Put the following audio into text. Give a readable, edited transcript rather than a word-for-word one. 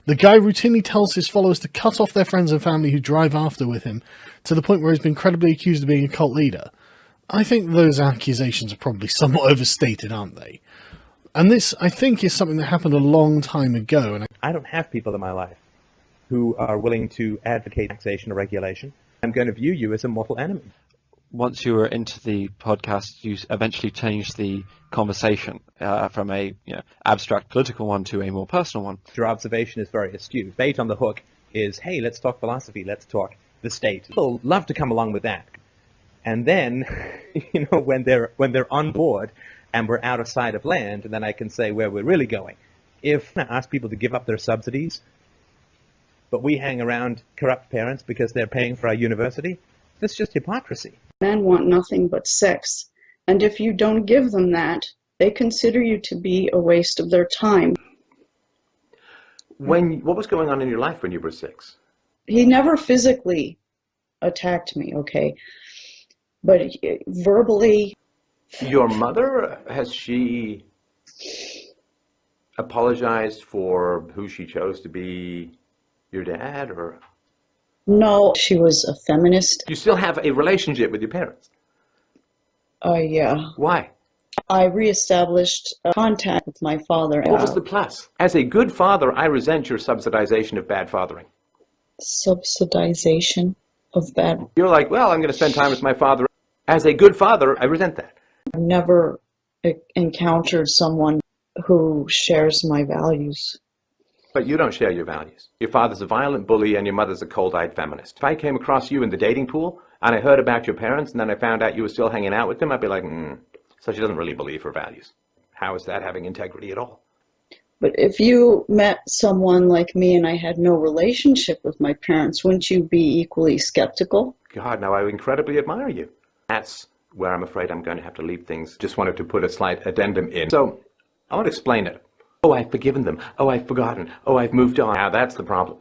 The guy routinely tells his followers to cut off their friends and family who drive after with him, to the point where he's been credibly accused of being a cult leader. I think those accusations are probably somewhat overstated, aren't they? And this, I think, is something that happened a long time ago. And I don't have people in my life who are willing to advocate taxation or regulation. I'm going to view you as a mortal enemy. Once you were into the podcast, you eventually changed the conversation from a abstract political one to a more personal one. Your observation is very astute. Bait on the hook is, hey, let's talk philosophy, let's talk the state. People love to come along with that. And then, when they're on board and we're out of sight of land, and then I can say where we're really going. If I ask people to give up their subsidies, but we hang around corrupt parents because they're paying for our university, that's just hypocrisy. Men want nothing but sex, and if you don't give them that, they consider you to be a waste of their time. What was going on in your life when you were 6? He never physically attacked me, okay, but verbally. Your mother, has she apologized for who she chose to be your dad, or? No, she was a feminist. You still have a relationship with your parents? Yeah. Why? I reestablished contact with my father. What was the plus? As a good father, I resent your subsidization of bad fathering. Subsidization of bad? You're like, well, I'm going to spend time with my father. As a good father, I resent that. I've never encountered someone who shares my values. But you don't share your values. Your father's a violent bully and your mother's a cold-eyed feminist. If I came across you in the dating pool and I heard about your parents and then I found out you were still hanging out with them, I'd be like, so she doesn't really believe her values. How is that having integrity at all? But if you met someone like me and I had no relationship with my parents, wouldn't you be equally skeptical? God, no, I incredibly admire you. That's where I'm afraid I'm going to have to leave things. Just wanted to put a slight addendum in. So, I want to explain it. Oh, I've forgiven them. Oh, I've forgotten. Oh, I've moved on. Now, that's the problem.